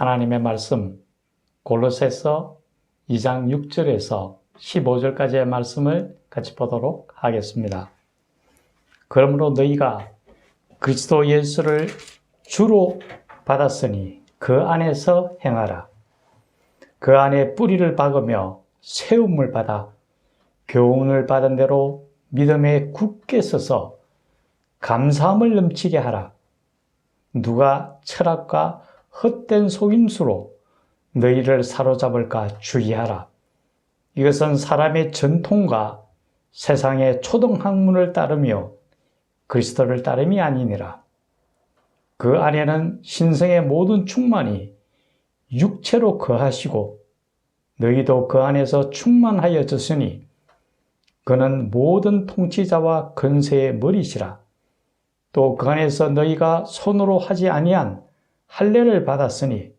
하나님의 말씀 골로새서 2장 6절에서 15절까지의 말씀을 같이 보도록 하겠습니다. 그러므로 너희가 그리스도 예수를 주로 받았으니 그 안에서 행하라. 그 안에 뿌리를 박으며 세움을 받아 교훈을 받은 대로 믿음에 굳게 서서 감사함을 넘치게 하라. 누가 철학과 헛된 속임수로 너희를 사로잡을까 주의하라. 이것은 사람의 전통과 세상의 초등학문을 따르며 그리스도를 따름이 아니니라. 그 안에는 신성의 모든 충만이 육체로 거하시고 너희도 그 안에서 충만하여졌으니 그는 모든 통치자와 권세의 머리시라. 또 그 안에서 너희가 손으로 하지 아니한 할례를 받았으니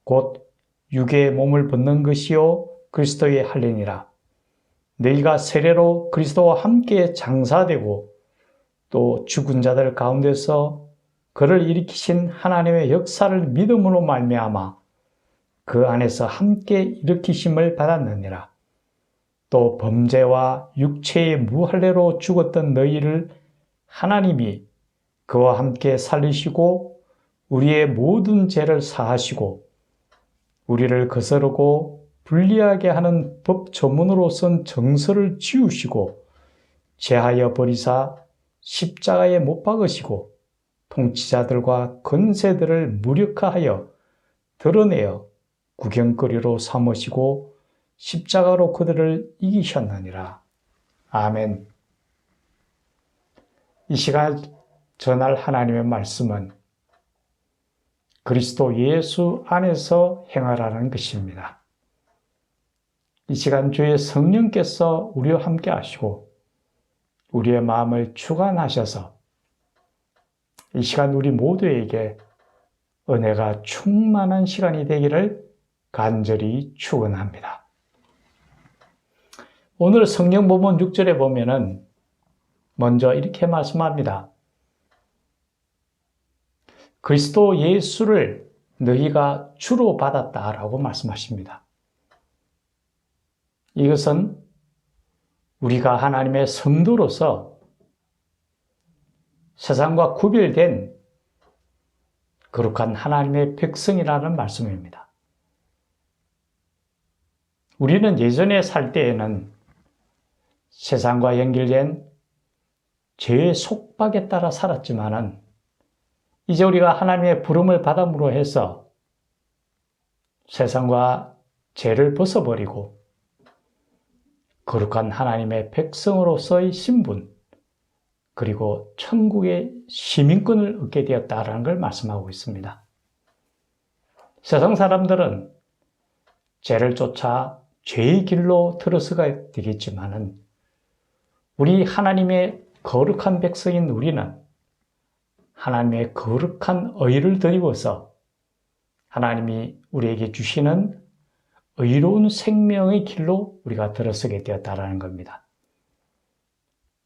곧 육의 몸을 벗는 것이요 그리스도의 할례니라. 너희가 세례로 그리스도와 함께 장사되고 또 죽은 자들 가운데서 그를 일으키신 하나님의 역사를 믿음으로 말미암아 그 안에서 함께 일으키심을 받았느니라. 또 범죄와 육체의 무할례로 죽었던 너희를 하나님이 그와 함께 살리시고 우리의 모든 죄를 사하시고 우리를 거스르고 불리하게 하는 법 조문으로 쓴 정서를 지우시고 제하여 버리사 십자가에 못 박으시고 통치자들과 권세들을 무력화하여 드러내어 구경거리로 삼으시고 십자가로 그들을 이기셨느니라. 아멘. 이 시간 전할 하나님의 말씀은 그리스도 예수 안에서 행하라는 것입니다. 이 시간 주의 성령께서 우리와 함께 하시고 우리의 마음을 주관하셔서 이 시간 우리 모두에게 은혜가 충만한 시간이 되기를 간절히 축원합니다. 오늘 성경 본문 6절에 보면은 먼저 이렇게 말씀합니다. 그리스도 예수를 너희가 주로 받았다라고 말씀하십니다. 이것은 우리가 하나님의 성도로서 세상과 구별된 거룩한 하나님의 백성이라는 말씀입니다. 우리는 예전에 살 때에는 세상과 연결된 죄의 속박에 따라 살았지만은 이제 우리가 하나님의 부름을 받음으로 해서 세상과 죄를 벗어버리고 거룩한 하나님의 백성으로서의 신분 그리고 천국의 시민권을 얻게 되었다는 걸 말씀하고 있습니다. 세상 사람들은 죄를 쫓아 죄의 길로 들어서가 되겠지만은 우리 하나님의 거룩한 백성인 우리는 하나님의 거룩한 의를 드리고서 하나님이 우리에게 주시는 의로운 생명의 길로 우리가 들어서게 되었다는 겁니다.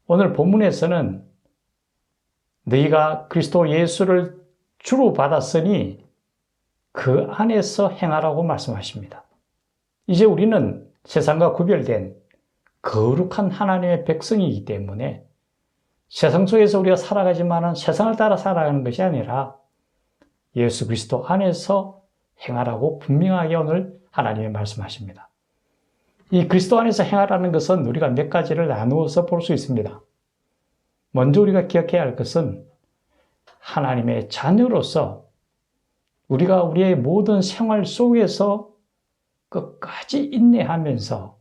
오늘 본문에서는 너희가 그리스도 예수를 주로 받았으니 그 안에서 행하라고 말씀하십니다. 이제 우리는 세상과 구별된 거룩한 하나님의 백성이기 때문에 세상 속에서 우리가 살아가지만은 세상을 따라 살아가는 것이 아니라 예수 그리스도 안에서 행하라고 분명하게 오늘 하나님이 말씀하십니다. 이 그리스도 안에서 행하라는 것은 우리가 몇 가지를 나누어서 볼 수 있습니다. 먼저 우리가 기억해야 할 것은 하나님의 자녀로서 우리가 우리의 모든 생활 속에서 끝까지 인내하면서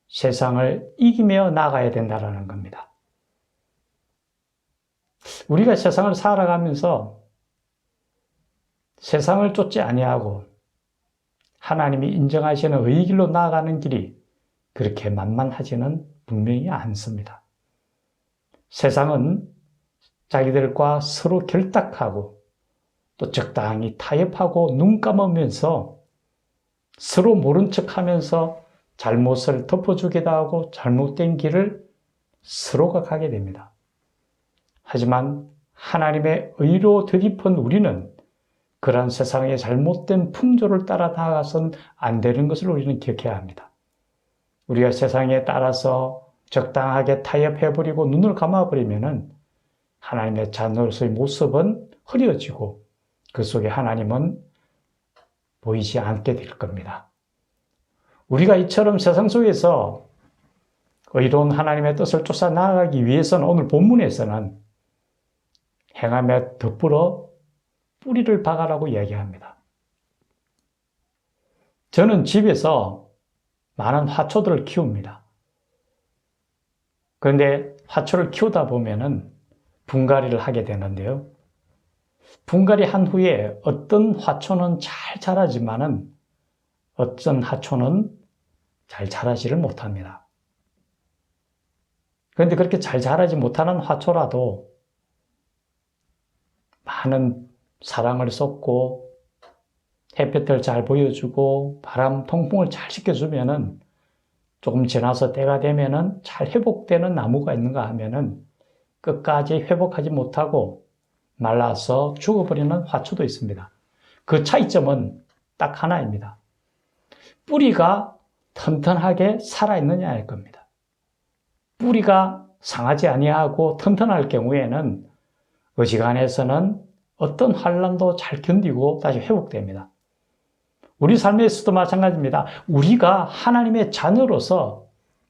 세상을 이기며 나가야 된다는 겁니다. 우리가 세상을 살아가면서 세상을 쫓지 아니하고 하나님이 인정하시는 의의 길로 나아가는 길이 그렇게 만만하지는 분명히 않습니다. 세상은 자기들과 서로 결탁하고 또 적당히 타협하고 눈 감으면서 서로 모른 척하면서 잘못을 덮어주기도 하고 잘못된 길을 서로가 가게 됩니다. 하지만 하나님의 의로 되짚은 우리는 그러한 세상의 잘못된 풍조를 따라 나아가서는 안 되는 것을 우리는 기억해야 합니다. 우리가 세상에 따라서 적당하게 타협해버리고 눈을 감아버리면은 하나님의 자녀로서의 모습은 흐려지고 그 속에 하나님은 보이지 않게 될 겁니다. 우리가 이처럼 세상 속에서 의로운 하나님의 뜻을 쫓아 나아가기 위해서는 오늘 본문에서는 행함에 덧불어 뿌리를 박아라고 이야기합니다. 저는 집에서 많은 화초들을 키웁니다. 그런데 화초를 키우다 보면은 분갈이를 하게 되는데요. 분갈이 한 후에 어떤 화초는 잘 자라지만은 어떤 화초는 잘 자라지를 못합니다. 그런데 그렇게 잘 자라지 못하는 화초라도 많은 사랑을 쏟고 햇볕을 잘 보여주고 바람 통풍을 잘 시켜주면은 조금 지나서 때가 되면은 잘 회복되는 나무가 있는가 하면은 끝까지 회복하지 못하고 말라서 죽어버리는 화초도 있습니다. 그 차이점은 딱 하나입니다. 뿌리가 튼튼하게 살아있느냐일 겁니다. 뿌리가 상하지 아니하고 튼튼할 경우에는 어지간해서는 어떤 환난도 잘 견디고 다시 회복됩니다. 우리 삶에서도 마찬가지입니다. 우리가 하나님의 자녀로서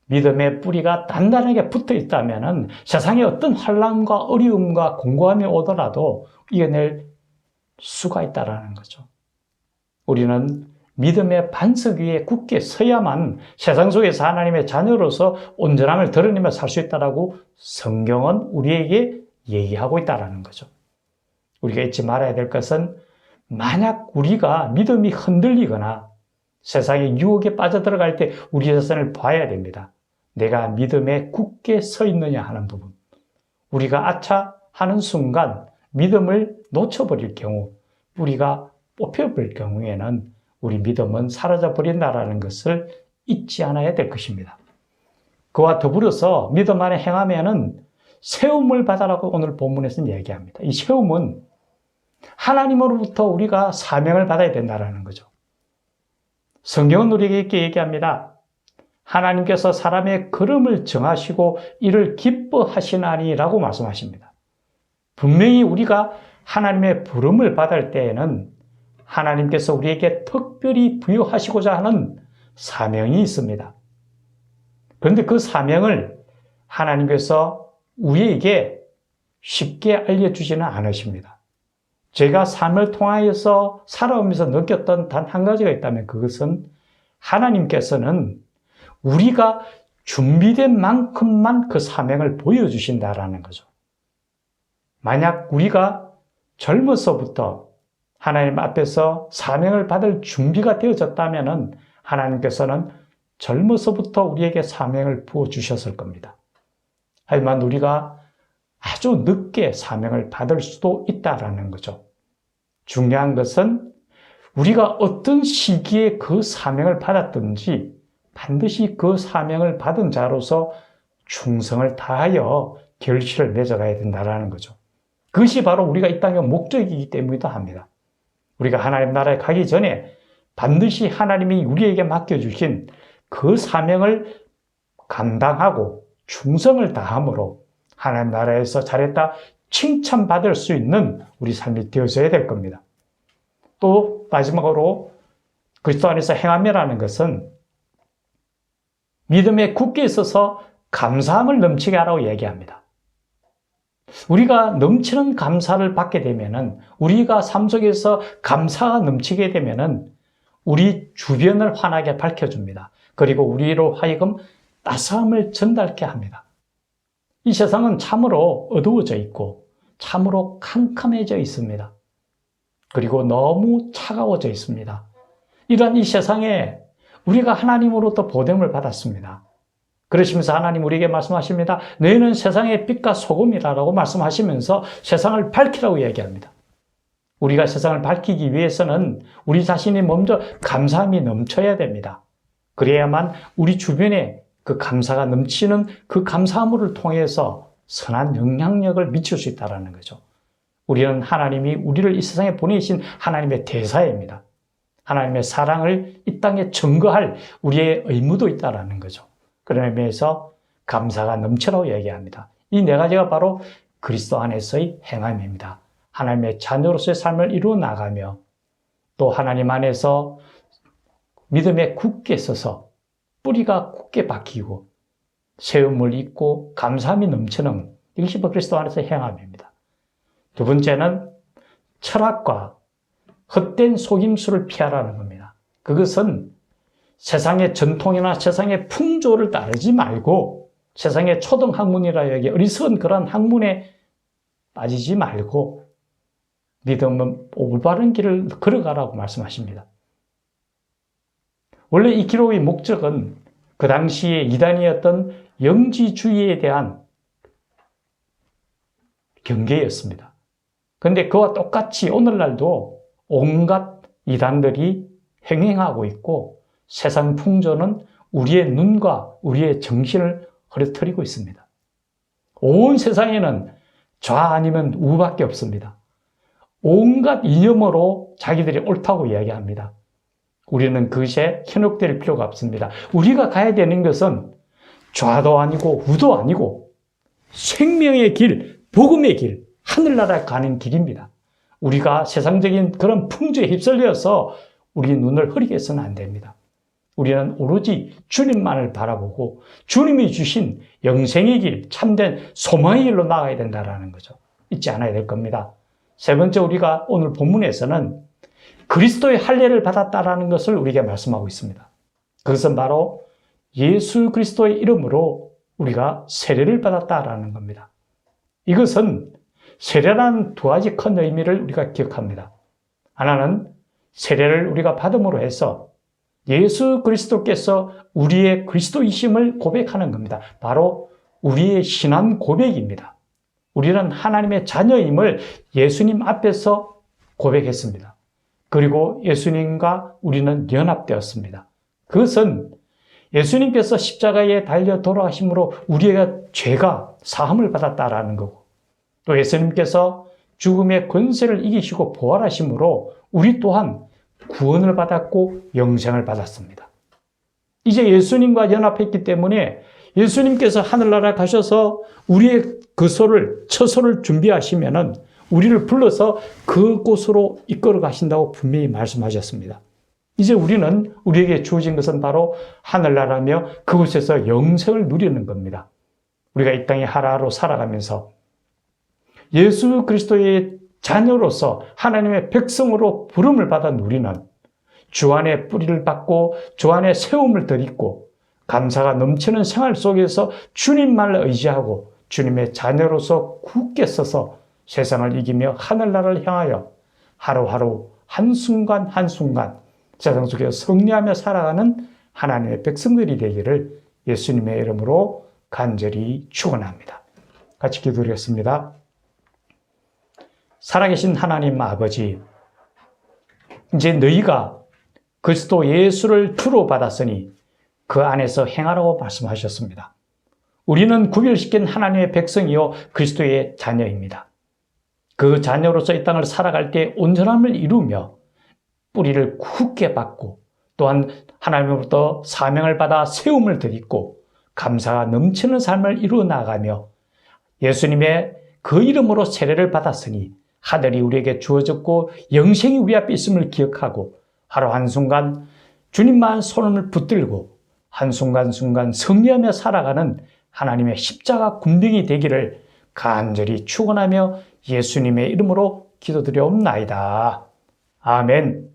믿음의 뿌리가 단단하게 붙어 있다면 세상에 어떤 환난과 어려움과 공고함이 오더라도 이겨낼 수가 있다는 거죠. 우리는 믿음의 반석 위에 굳게 서야만 세상 속에서 하나님의 자녀로서 온전함을 드러내며 살 수 있다고 성경은 우리에게 얘기하고 있다는 거죠. 우리가 잊지 말아야 될 것은 만약 우리가 믿음이 흔들리거나 세상의 유혹에 빠져들어갈 때 우리 자신을 봐야 됩니다. 내가 믿음에 굳게 서 있느냐 하는 부분. 우리가 아차 하는 순간 믿음을 놓쳐버릴 경우, 뿌리가 뽑혀버릴 경우에는 우리 믿음은 사라져버린다는 것을 잊지 않아야 될 것입니다. 그와 더불어서 믿음 안에 행하면은 세움을 받아라고 오늘 본문에서는 얘기합니다. 이 세움은 하나님으로부터 우리가 사명을 받아야 된다는 거죠. 성경은 우리에게 이렇게 얘기합니다. 하나님께서 사람의 걸음을 정하시고 이를 기뻐하시나니라고 말씀하십니다. 분명히 우리가 하나님의 부름을 받을 때에는 하나님께서 우리에게 특별히 부여하시고자 하는 사명이 있습니다. 그런데 그 사명을 하나님께서 우리에게 쉽게 알려주지는 않으십니다. 제가 삶을 통하여서 살아오면서 느꼈던 단 한 가지가 있다면 그것은 하나님께서는 우리가 준비된 만큼만 그 사명을 보여주신다라는 거죠. 만약 우리가 젊어서부터 하나님 앞에서 사명을 받을 준비가 되어졌다면 하나님께서는 젊어서부터 우리에게 사명을 부어주셨을 겁니다. 하지만 우리가 아주 늦게 사명을 받을 수도 있다라는 거죠. 중요한 것은 우리가 어떤 시기에 그 사명을 받았든지 반드시 그 사명을 받은 자로서 충성을 다하여 결실을 맺어가야 된다는 거죠. 그것이 바로 우리가 이 땅의 목적이기 때문이기도 합니다. 우리가 하나님 나라에 가기 전에 반드시 하나님이 우리에게 맡겨주신 그 사명을 감당하고 충성을 다함으로 하나님 나라에서 잘했다 칭찬받을 수 있는 우리 삶이 되어져야 될 겁니다. 또 마지막으로 그리스도 안에서 행함이라는 것은 믿음에 굳게 있어서 감사함을 넘치게 하라고 얘기합니다. 우리가 넘치는 감사를 받게 되면은 우리가 삶 속에서 감사가 넘치게 되면은 우리 주변을 환하게 밝혀줍니다. 그리고 우리로 하여금 따스함을 전달케 합니다. 이 세상은 참으로 어두워져 있고 참으로 캄캄해져 있습니다. 그리고 너무 차가워져 있습니다. 이러한 이 세상에 우리가 하나님으로부터 보냄을 받았습니다. 그러시면서 하나님 우리에게 말씀하십니다. 너희는 세상의 빛과 소금이라고 말씀하시면서 세상을 밝히라고 얘기합니다. 우리가 세상을 밝히기 위해서는 우리 자신이 먼저 감사함이 넘쳐야 됩니다. 그래야만 우리 주변에 그 감사가 넘치는 그 감사함을 통해서 선한 영향력을 미칠 수 있다는 거죠. 우리는 하나님이 우리를 이 세상에 보내신 하나님의 대사입니다. 하나님의 사랑을 이 땅에 증거할 우리의 의무도 있다는 거죠. 그런 의미에서 감사가 넘치라고 얘기합니다. 이 네 가지가 바로 그리스도 안에서의 행함입니다. 하나님의 자녀로서의 삶을 이루어 나가며 또 하나님 안에서 믿음에 굳게 서서 뿌리가 굳게 박히고 세움을 입고 감사함이 넘치는 이것이 그리스도 안에서 행함입니다. 두 번째는 철학과 헛된 속임수를 피하라는 겁니다. 그것은 세상의 전통이나 세상의 풍조를 따르지 말고 세상의 초등학문이라 여기 어리석은 그런 학문에 빠지지 말고 믿음은 올바른 길을 걸어가라고 말씀하십니다. 원래 이 기록의 목적은 그 당시에 이단이었던 영지주의에 대한 경계였습니다. 그런데 그와 똑같이 오늘날도 온갖 이단들이 행행하고 있고 세상 풍조는 우리의 눈과 우리의 정신을 흐려뜨리고 있습니다. 온 세상에는 좌 아니면 우밖에 없습니다. 온갖 이념으로 자기들이 옳다고 이야기합니다. 우리는 그것에 현혹될 필요가 없습니다. 우리가 가야 되는 것은 좌도 아니고 우도 아니고 생명의 길, 복음의 길, 하늘나라 가는 길입니다. 우리가 세상적인 그런 풍조에 휩쓸려서 우리 눈을 흐리게 해서는 안 됩니다. 우리는 오로지 주님만을 바라보고 주님이 주신 영생의 길, 참된 소망의 길로 나가야 된다는 거죠. 잊지 않아야 될 겁니다. 세 번째, 우리가 오늘 본문에서는 그리스도의 할례를 받았다라는 것을 우리에게 말씀하고 있습니다. 그것은 바로 예수 그리스도의 이름으로 우리가 세례를 받았다라는 겁니다. 이것은 세례라는 두 가지 큰 의미를 우리가 기억합니다. 하나는 세례를 우리가 받음으로 해서 예수 그리스도께서 우리의 그리스도이심을 고백하는 겁니다. 바로 우리의 신앙 고백입니다. 우리는 하나님의 자녀임을 예수님 앞에서 고백했습니다. 그리고 예수님과 우리는 연합되었습니다. 그것은 예수님께서 십자가에 달려 돌아가심으로 우리의 죄가 사함을 받았다라는 거고, 또 예수님께서 죽음의 권세를 이기시고 부활하심으로 우리 또한 구원을 받았고 영생을 받았습니다. 이제 예수님과 연합했기 때문에 예수님께서 하늘나라 가셔서 우리의 처소를 준비하시면은 우리를 불러서 그곳으로 이끌어 가신다고 분명히 말씀하셨습니다. 이제 우리는 우리에게 주어진 것은 바로 하늘나라며 그곳에서 영생을 누리는 겁니다. 우리가 이 땅에 하루하루 살아가면서 예수 그리스도의 자녀로서 하나님의 백성으로 부름을 받은 우리는 주 안에 뿌리를 받고 주 안에 세움을 덧입고 감사가 넘치는 생활 속에서 주님만을 의지하고 주님의 자녀로서 굳게 서서 세상을 이기며 하늘나라를 향하여 하루하루 한순간 한순간 세상 속에서 승리하며 살아가는 하나님의 백성들이 되기를 예수님의 이름으로 간절히 축원합니다. 같이 기도드리겠습니다. 살아계신 하나님 아버지, 이제 너희가 그리스도 예수를 주로 받았으니 그 안에서 행하라고 말씀하셨습니다. 우리는 구별시킨 하나님의 백성이요 그리스도의 자녀입니다. 그 자녀로서 이 땅을 살아갈 때 온전함을 이루며 뿌리를 굳게 받고 또한 하나님으로부터 사명을 받아 세움을 덧입고 감사가 넘치는 삶을 이루어 나가며 예수님의 그 이름으로 세례를 받았으니 하늘이 우리에게 주어졌고 영생이 우리 앞에 있음을 기억하고 하루 한순간 주님만 손을 붙들고 한순간순간 승리하며 살아가는 하나님의 십자가 군병이 되기를 간절히 축원하며 예수님의 이름으로 기도드려옵나이다. 아멘.